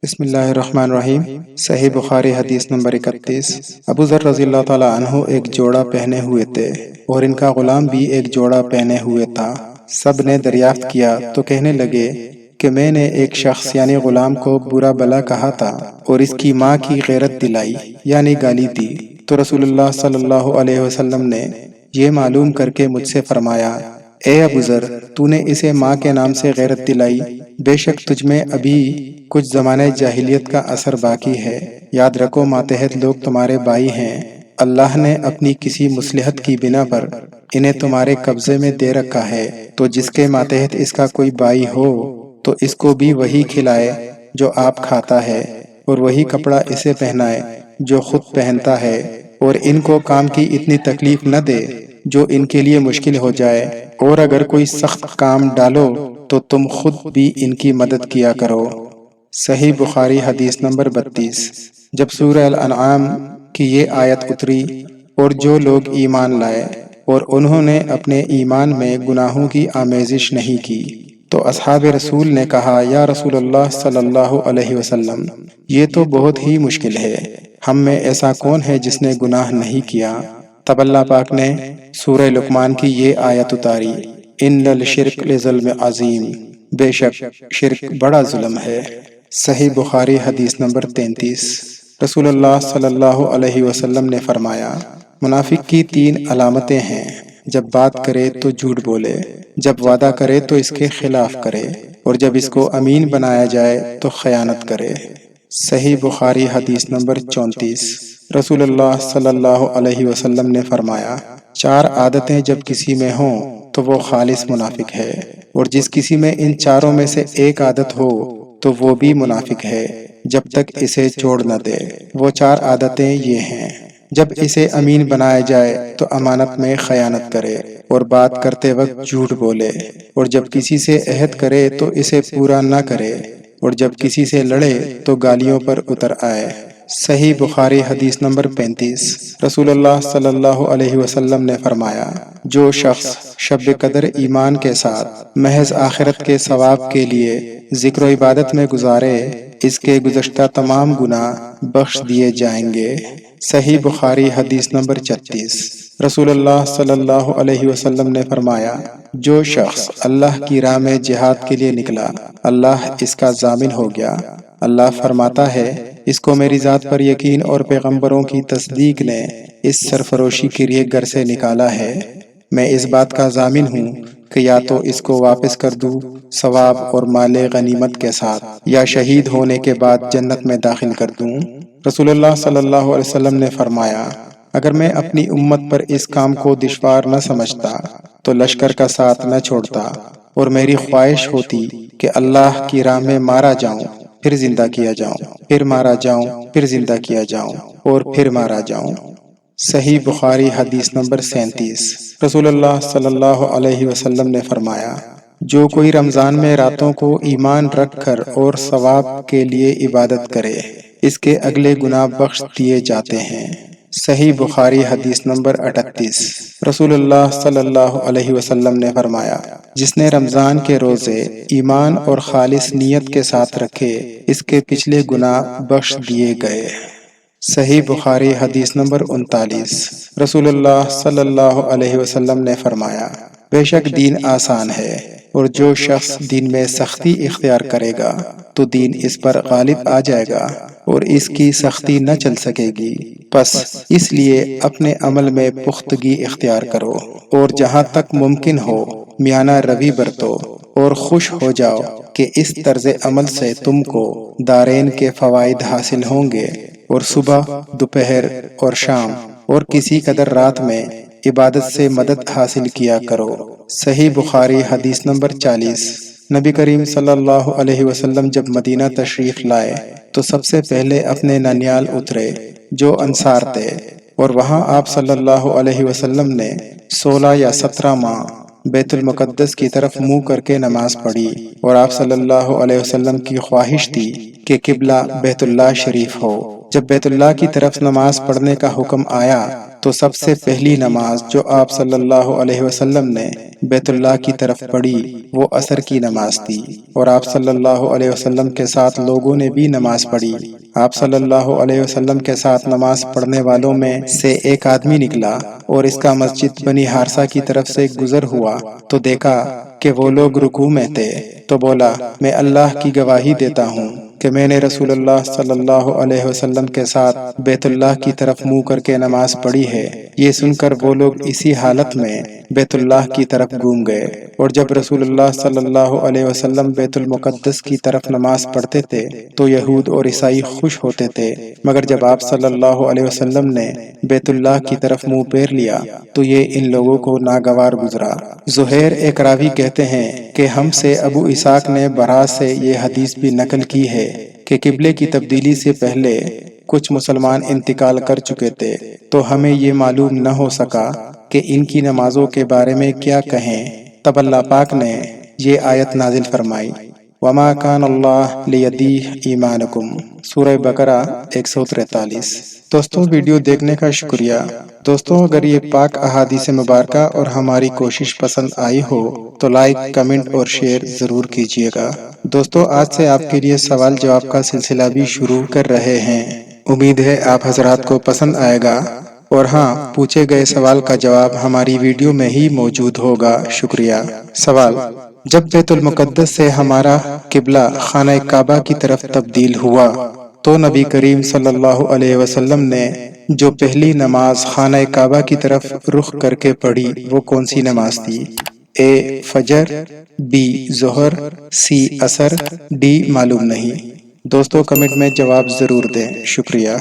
بسم اللہ الرحمن الرحیم۔ صحیح بخاری حدیث نمبر 31۔ ابو ذر رضی اللہ تعالیٰ عنہ ایک جوڑا پہنے ہوئے تھے اور ان کا غلام بھی ایک جوڑا پہنے ہوئے تھا۔ سب نے دریافت کیا تو کہنے لگے کہ میں نے ایک شخص یعنی غلام کو برا بلا کہا تھا اور اس کی ماں کی غیرت دلائی یعنی گالی دی، تو رسول اللہ صلی اللہ علیہ وسلم نے یہ معلوم کر کے مجھ سے فرمایا، اے ابو ذر، تو نے اسے ماں کے نام سے غیرت دلائی، بے شک تجھ میں ابھی کچھ زمانہ جاہلیت کا اثر باقی ہے۔ یاد رکھو ماتحت لوگ تمہارے بھائی ہیں، اللہ نے اپنی کسی مصلحت کی بنا پر انہیں تمہارے قبضے میں دے رکھا ہے، تو جس کے ماتحت اس کا کوئی بھائی ہو تو اس کو بھی وہی کھلائے جو آپ کھاتا ہے، اور وہی کپڑا اسے پہنائے جو خود پہنتا ہے، اور ان کو کام کی اتنی تکلیف نہ دے جو ان کے لیے مشکل ہو جائے، اور اگر کوئی سخت کام ڈالو تو تم خود بھی ان کی مدد کیا کرو۔ صحیح بخاری حدیث نمبر 32۔ جب سورہ الانعام کی یہ آیت اتری، اور جو لوگ ایمان لائے اور انہوں نے اپنے ایمان میں گناہوں کی آمیزش نہیں کی، تو اصحاب رسول نے کہا، یا رسول اللہ صلی اللہ علیہ وسلم، یہ تو بہت ہی مشکل ہے، ہم میں ایسا کون ہے جس نے گناہ نہیں کیا؟ تب اللہ پاک نے سورہ لقمان کی یہ آیت اتاری، ان الشرک لظلم عظیم، بے شک شرک بڑا ظلم ہے۔ صحیح بخاری حدیث نمبر 33۔ رسول اللہ صلی اللہ علیہ وسلم نے فرمایا، منافق کی 3 علامتیں ہیں، جب بات کرے تو جھوٹ بولے، جب وعدہ کرے تو اس کے خلاف کرے، اور جب اس کو امین بنایا جائے تو خیانت کرے۔ صحیح بخاری حدیث نمبر 34۔ رسول اللہ صلی اللہ علیہ وسلم نے فرمایا، 4 عادتیں جب کسی میں ہوں تو وہ خالص منافق ہے، اور جس کسی میں ان چاروں میں سے ایک عادت ہو تو وہ بھی منافق ہے جب تک اسے چھوڑ نہ دے۔ وہ 4 عادتیں یہ ہیں، جب اسے امین بنایا جائے تو امانت میں خیانت کرے اور بات کرتے وقت جھوٹ بولے، اور جب کسی سے عہد کرے تو اسے پورا نہ کرے، اور جب کسی سے لڑے تو گالیوں پر اتر آئے۔ صحیح بخاری حدیث نمبر 35۔ رسول اللہ صلی اللہ علیہ وسلم نے فرمایا، جو شخص شب قدر ایمان کے ساتھ محض آخرت کے ثواب کے لیے ذکر و عبادت میں گزارے، اس کے گزشتہ تمام گناہ بخش دیے جائیں گے۔ صحیح بخاری حدیث نمبر 36۔ رسول اللہ صلی اللہ علیہ وسلم نے فرمایا، جو شخص اللہ کی راہ میں جہاد کے لیے نکلا، اللہ اس کا ضامن ہو گیا۔ اللہ فرماتا ہے، اس کو میری ذات پر یقین اور پیغمبروں کی تصدیق نے اس سرفروشی کے لیے گھر سے نکالا ہے، میں اس بات کا ضامن ہوں کہ یا تو اس کو واپس کر دوں ثواب اور مال غنیمت کے ساتھ، یا شہید ہونے کے بعد جنت میں داخل کر دوں۔ رسول اللہ صلی اللہ علیہ وسلم نے فرمایا، اگر میں اپنی امت پر اس کام کو دشوار نہ سمجھتا تو لشکر کا ساتھ نہ چھوڑتا، اور میری خواہش ہوتی کہ اللہ کی راہ میں مارا جاؤں، پھر زندہ کیا جاؤں، پھر مارا جاؤں، پھر زندہ کیا جاؤں، اور پھر مارا جاؤں۔ صحیح بخاری حدیث نمبر 37۔ رسول اللہ صلی اللہ علیہ وسلم نے فرمایا، جو کوئی رمضان میں راتوں کو ایمان رکھ کر اور ثواب کے لیے عبادت کرے، اس کے اگلے گناہ بخش دیے جاتے ہیں۔ صحیح بخاری حدیث نمبر 38۔ رسول اللہ صلی اللہ علیہ وسلم نے فرمایا، جس نے رمضان کے روزے ایمان اور خالص نیت کے ساتھ رکھے، اس کے پچھلے گناہ بخش دیے گئے۔ صحیح بخاری حدیث نمبر 39۔ رسول اللہ صلی اللہ علیہ وسلم نے فرمایا، بے شک دین آسان ہے، اور جو شخص دین میں سختی اختیار کرے گا تو دین اس پر غالب آ جائے گا اور اس کی سختی نہ چل سکے گی، پس اس لیے اپنے عمل میں پختگی اختیار کرو، اور جہاں تک ممکن ہو میانہ روی برتو، اور خوش ہو جاؤ کہ اس طرز عمل سے تم کو دارین کے فوائد حاصل ہوں گے، اور صبح، دوپہر اور شام اور کسی قدر رات میں عبادت سے مدد حاصل کیا کرو۔ صحیح بخاری حدیث نمبر 40۔ نبی کریم صلی اللہ علیہ وسلم جب مدینہ تشریف لائے تو سب سے پہلے اپنے ننیال اترے جو انصار تھے، اور وہاں آپ صلی اللہ علیہ وسلم نے 16 یا 17 ماہ بیت المقدس کی طرف منہ کر کے نماز پڑھی، اور آپ صلی اللہ علیہ وسلم کی خواہش تھی کہ قبلہ بیت اللہ شریف ہو۔ جب بیت اللہ کی طرف نماز پڑھنے کا حکم آیا تو سب سے پہلی نماز جو آپ صلی اللہ علیہ وسلم نے بیت اللہ کی طرف پڑھی وہ عصر کی نماز تھی، اور آپ صلی اللہ علیہ وسلم کے ساتھ لوگوں نے بھی نماز پڑھی۔ آپ صلی اللہ علیہ وسلم کے ساتھ نماز پڑھنے والوں میں سے ایک آدمی نکلا اور اس کا مسجد بنی حارثہ کی طرف سے گزر ہوا تو دیکھا کہ وہ لوگ رکوع میں تھے، تو بولا، میں اللہ کی گواہی دیتا ہوں کہ میں نے رسول اللہ صلی اللہ علیہ وسلم کے ساتھ بیت اللہ کی طرف منہ کر کے نماز پڑھی ہے۔ یہ سن کر وہ لوگ اسی حالت میں بیت اللہ کی طرف گھوم گئے، اور جب رسول اللہ صلی اللہ علیہ وسلم بیت المقدس کی طرف نماز پڑھتے تھے تو یہود اور عیسائی خوش ہوتے تھے، مگر جب آپ صلی اللہ علیہ وسلم نے بیت اللہ کی طرف منہ پھیر لیا تو یہ ان لوگوں کو ناگوار گزرا۔ زہیر ایک راوی کہتے ہیں کہ ہم سے ابو اسحاق نے برا سے یہ حدیث بھی نقل کی ہے کہ قبلے کی تبدیلی سے پہلے کچھ مسلمان انتقال کر چکے تھے، تو ہمیں یہ معلوم نہ ہو سکا کہ ان کی نمازوں کے بارے میں کیا کہیں، تب اللہ پاک نے یہ آیت نازل فرمائی، وَمَا كَانَ اللَّهُ لِيُضِيعَ إِيمَانَكُمْ، سورہ بقرہ 143۔ دوستوں، ویڈیو دیکھنے کا شکریہ۔ دوستوں، اگر یہ پاک احادیث مبارکہ اور ہماری کوشش پسند آئی ہو تو لائک، کمنٹ اور شیئر ضرور کیجیے گا۔ دوستوں، آج سے آپ کے لیے سوال جواب کا سلسلہ بھی شروع کر رہے ہیں، امید ہے آپ حضرات کو پسند آئے گا، اور ہاں، پوچھے گئے سوال کا جواب ہماری ویڈیو میں ہی موجود ہوگا۔ شکریہ۔ سوال: جب بیت المقدس سے ہمارا قبلہ خانہ کعبہ کی طرف تبدیل ہوا تو نبی کریم صلی اللہ علیہ وسلم نے جو پہلی نماز خانہ کعبہ کی طرف رخ کر کے پڑھی وہ کون سی نماز تھی؟ اے فجر، بی ظہر، سی عصر، ڈی معلوم نہیں۔ دوستوں، کمنٹ میں جواب ضرور دیں۔ شکریہ۔